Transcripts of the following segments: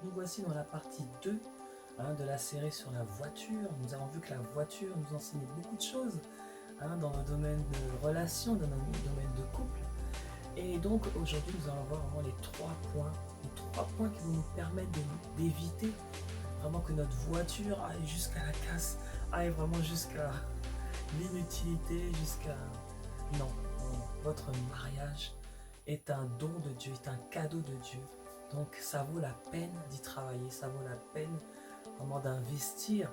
nous voici dans la partie 2 de la série sur la voiture. Nous avons vu que la voiture nous enseigne beaucoup de choses dans le domaine de relations, dans le domaine de couple. Et donc aujourd'hui nous allons voir vraiment les trois points qui vont nous permettre d'éviter vraiment que notre voiture aille jusqu'à la casse, aille vraiment jusqu'à l'inutilité, jusqu'à... Non, votre mariage est un don de Dieu, est un cadeau de Dieu. Donc ça vaut la peine d'y travailler, ça vaut la peine vraiment d'investir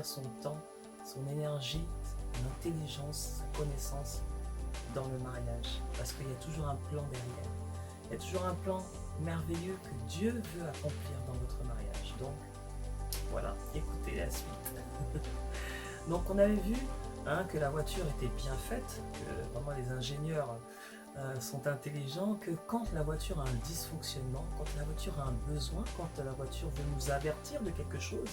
son temps, son énergie, son intelligence, sa connaissance dans le mariage. Parce qu'il y a toujours un plan derrière. Il y a toujours un plan merveilleux que Dieu veut accomplir dans votre mariage. Donc voilà, écoutez la suite. Donc on avait vu que la voiture était bien faite, que vraiment les ingénieurs sont intelligents, que quand la voiture a un dysfonctionnement, quand la voiture a un besoin, quand la voiture veut nous avertir de quelque chose,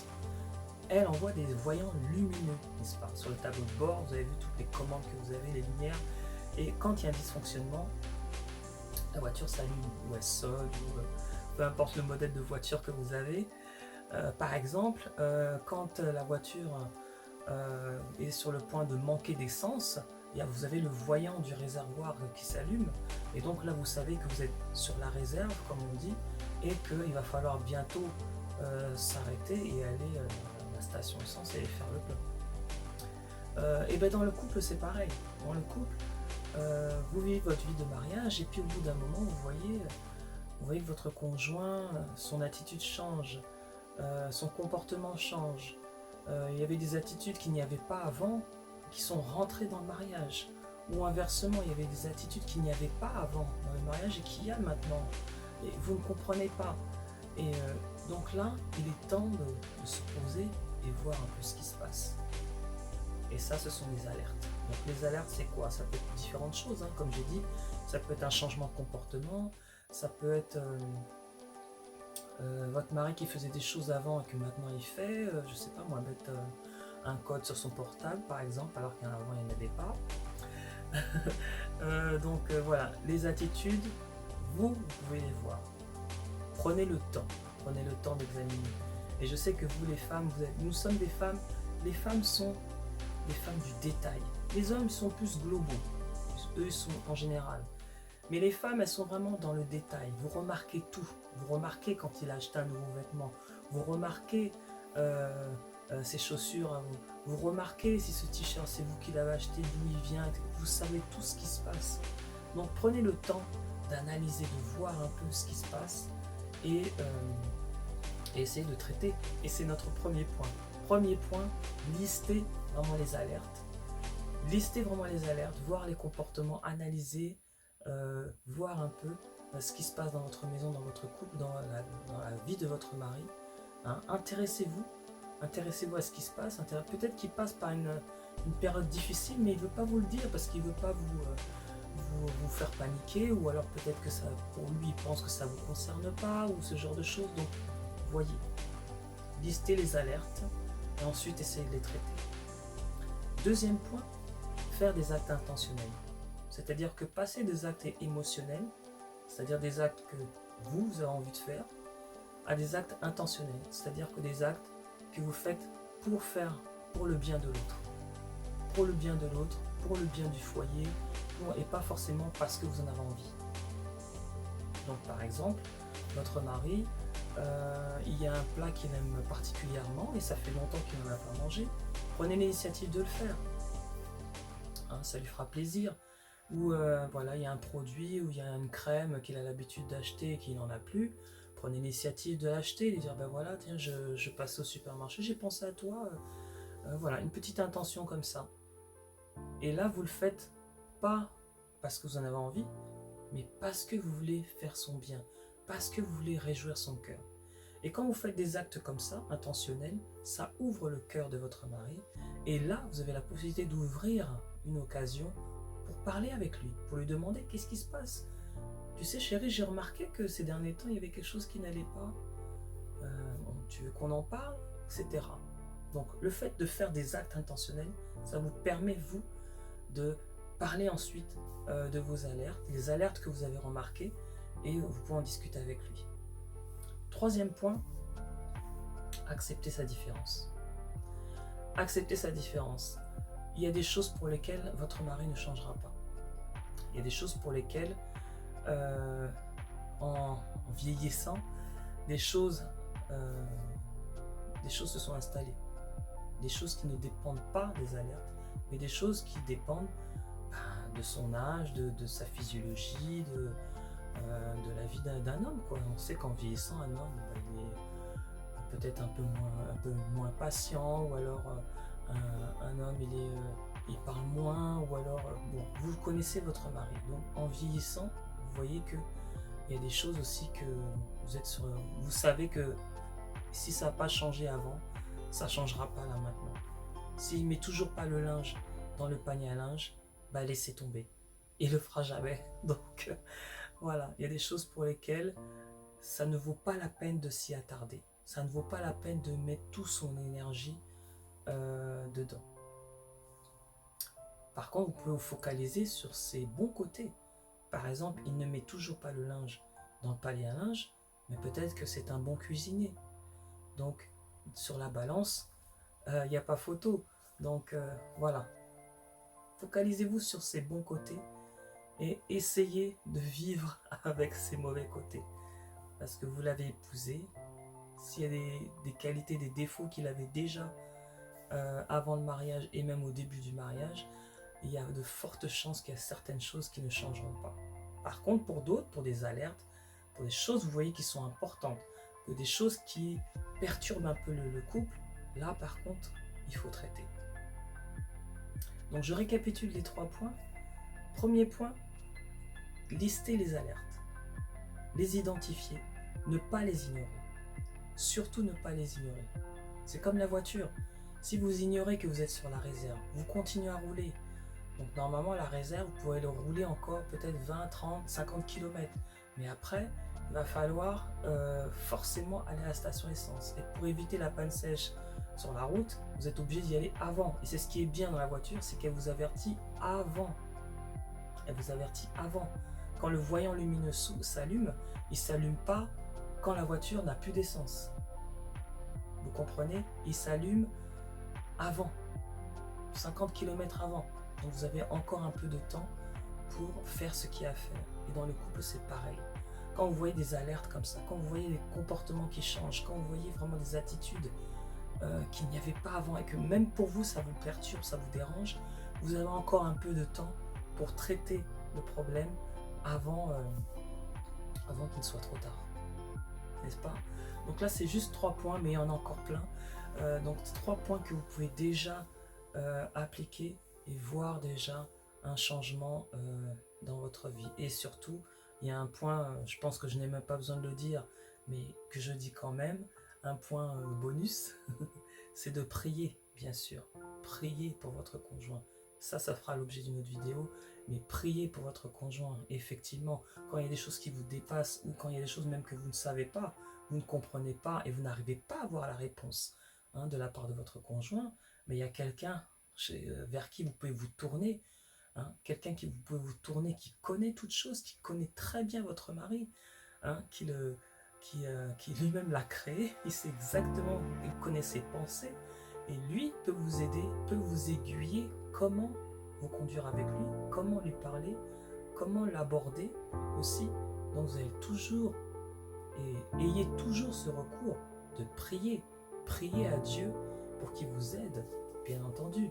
elle envoie des voyants lumineux, n'est-ce pas? Sur le tableau de bord, vous avez vu toutes les commandes que vous avez, les lumières, et quand il y a un dysfonctionnement, la voiture s'allume, ou elle sonne, ou peu importe le modèle de voiture que vous avez. Par exemple, quand la voiture est sur le point de manquer d'essence, vous avez le voyant du réservoir qui s'allume, et donc là vous savez que vous êtes sur la réserve, comme on dit, et qu'il va falloir bientôt s'arrêter et aller à la station essence et faire le plein. Et bien dans le couple c'est pareil. Dans le couple, vous vivez votre vie de mariage, et puis au bout d'un moment vous voyez que votre conjoint, son attitude change, son comportement change. Il y avait des attitudes qu'il n'y avait pas avant, qui sont rentrées dans le mariage. Ou inversement, il y avait des attitudes qu'il n'y avait pas avant dans le mariage et qu'il y a maintenant. Et vous ne comprenez pas. Et donc là, il est temps de se poser et voir un peu ce qui se passe. Et ça, ce sont les alertes. Donc les alertes, c'est quoi? Ça peut être différentes choses, comme j'ai dit. Ça peut être un changement de comportement. Ça peut être... votre mari qui faisait des choses avant et que maintenant il fait, je sais pas moi, mettre un code sur son portable par exemple, alors qu'avant il n'y en avait pas. Donc voilà, les attitudes, vous pouvez les voir. Prenez le temps d'examiner. Et je sais que vous les femmes, nous sommes des femmes, les femmes sont des femmes du détail. Les hommes sont plus globaux, eux sont en général. Mais les femmes, elles sont vraiment dans le détail. Vous remarquez tout. Vous remarquez quand il a acheté un nouveau vêtement. Vous remarquez ses chaussures. Vous remarquez si ce t-shirt, c'est vous qui l'avez acheté, d'où il vient. Vous savez tout ce qui se passe. Donc prenez le temps d'analyser, de voir un peu ce qui se passe et essayez de traiter. Et c'est notre premier point. Premier point, listez vraiment les alertes. Listez vraiment les alertes, voir les comportements, analyser. Voir un peu ce qui se passe dans votre maison, dans votre couple, dans la vie de votre mari. Intéressez-vous à ce qui se passe. Peut-être qu'il passe par une période difficile, mais il ne veut pas vous le dire parce qu'il ne veut pas vous faire paniquer, ou alors peut-être que ça, pour lui, il pense que ça ne vous concerne pas, ou ce genre de choses. Donc, voyez, listez les alertes et ensuite essayez de les traiter. Deuxième point, faire des actes intentionnels. C'est-à-dire que passer des actes émotionnels, c'est-à-dire des actes que vous avez envie de faire, à des actes intentionnels, c'est-à-dire que des actes que vous faites pour le bien de l'autre. Pour le bien de l'autre, pour le bien du foyer, et pas forcément parce que vous en avez envie. Donc par exemple, votre mari, il y a un plat qu'il aime particulièrement et ça fait longtemps qu'il n'en a pas mangé. Prenez l'initiative de le faire. Ça lui fera plaisir. Ou voilà, il y a un produit, ou il y a une crème qu'il a l'habitude d'acheter et qu'il n'en a plus, prenez l'initiative de l'acheter, et dire ben voilà, tiens, je passe au supermarché, j'ai pensé à toi, voilà, une petite intention comme ça. Et là, vous le faites pas parce que vous en avez envie, mais parce que vous voulez faire son bien, parce que vous voulez réjouir son cœur. Et quand vous faites des actes comme ça, intentionnels, ça ouvre le cœur de votre mari, et là, vous avez la possibilité d'ouvrir une occasion pour parler avec lui, pour lui demander qu'est-ce qui se passe. Tu sais chérie, j'ai remarqué que ces derniers temps, il y avait quelque chose qui n'allait pas. Tu veux qu'on en parle, etc. Donc le fait de faire des actes intentionnels, ça vous permet, vous, de parler ensuite de vos alertes, les alertes que vous avez remarquées, et vous pouvez en discuter avec lui. troisième point, accepter sa différence. Accepter sa différence. Il y a des choses pour lesquelles votre mari ne changera pas. Il y a des choses pour lesquelles, en vieillissant, des choses se sont installées. Des choses qui ne dépendent pas des alertes, mais des choses qui dépendent de son âge, de sa physiologie, de la vie d'un homme, quoi. On sait qu'en vieillissant, un homme, il est peut-être un peu moins patient, ou alors un homme, il parle moins, ou alors, bon, vous connaissez votre mari. Donc, en vieillissant, vous voyez que il y a des choses aussi que vous savez que si ça n'a pas changé avant, ça ne changera pas là maintenant. S'il ne met toujours pas le linge dans le panier à linge, bah laissez tomber. Il ne le fera jamais. Donc voilà, il y a des choses pour lesquelles ça ne vaut pas la peine de s'y attarder. Ça ne vaut pas la peine de mettre toute son énergie dedans. Par contre, vous pouvez vous focaliser sur ses bons côtés. Par exemple, il ne met toujours pas le linge dans le panier à linge, mais peut-être que c'est un bon cuisinier. Donc, sur la balance, il n'y a pas photo. Donc, voilà. Focalisez-vous sur ses bons côtés et essayez de vivre avec ses mauvais côtés. Parce que vous l'avez épousé. S'il y a des qualités, des défauts qu'il avait déjà avant le mariage et même au début du mariage, il y a de fortes chances qu'il y a certaines choses qui ne changeront pas. Par contre, pour d'autres, pour des alertes, pour des choses, vous voyez, qui sont importantes, que des choses qui perturbent un peu le couple, là, par contre, il faut traiter. Donc, je récapitule les 3 points. Premier point, lister les alertes, les identifier, ne pas les ignorer. Surtout ne pas les ignorer. C'est comme la voiture. Si vous ignorez que vous êtes sur la réserve, vous continuez à rouler. Donc normalement, la réserve, vous pourrez le rouler encore peut-être 20, 30, 50 km. Mais après, il va falloir forcément aller à la station essence. Et pour éviter la panne sèche sur la route, vous êtes obligé d'y aller avant. Et c'est ce qui est bien dans la voiture, c'est qu'elle vous avertit avant. Elle vous avertit avant. Quand le voyant lumineux s'allume, il ne s'allume pas quand la voiture n'a plus d'essence. Vous comprenez? Il s'allume avant, 50 km avant. Donc vous avez encore un peu de temps pour faire ce qu'il y a à faire. Et dans le couple, c'est pareil. Quand vous voyez des alertes comme ça, quand vous voyez des comportements qui changent, quand vous voyez vraiment des attitudes qu'il n'y avait pas avant et que même pour vous, ça vous perturbe, ça vous dérange, vous avez encore un peu de temps pour traiter le problème avant qu'il ne soit trop tard. N'est-ce pas? Donc là, c'est juste 3 points, mais il y en a encore plein. Donc 3 points que vous pouvez déjà appliquer et voir déjà un changement dans votre vie. Et surtout, il y a un point, je pense que je n'ai même pas besoin de le dire, mais que je dis quand même, un point bonus, c'est de prier, bien sûr. Priez pour votre conjoint. Ça fera l'objet d'une autre vidéo, mais priez pour votre conjoint. Effectivement, quand il y a des choses qui vous dépassent, ou quand il y a des choses même que vous ne savez pas, vous ne comprenez pas, et vous n'arrivez pas à avoir la réponse de la part de votre conjoint, mais il y a quelqu'un vers qui vous pouvez vous tourner, quelqu'un qui vous pouvez vous tourner, qui connaît toutes choses, qui connaît très bien votre mari, qui lui-même l'a créé, il sait exactement, il connaît ses pensées, et lui peut vous aider, peut vous aiguiller comment vous conduire avec lui, comment lui parler, comment l'aborder aussi. Donc vous avez toujours, et ayez toujours ce recours de prier à Dieu pour qu'il vous aide, bien entendu.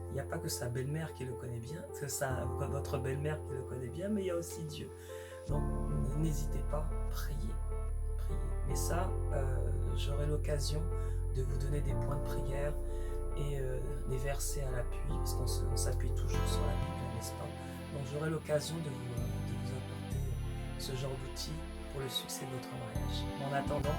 Il n'y a pas que sa belle-mère qui le connaît bien, votre belle-mère qui le connaît bien, mais il y a aussi Dieu. Donc n'hésitez pas, priez. Mais ça, j'aurai l'occasion de vous donner des points de prière et des versets à l'appui, parce qu'on s'appuie toujours sur la Bible, n'est-ce pas? Donc j'aurai l'occasion de vous apporter ce genre d'outils pour le succès de votre mariage. En attendant,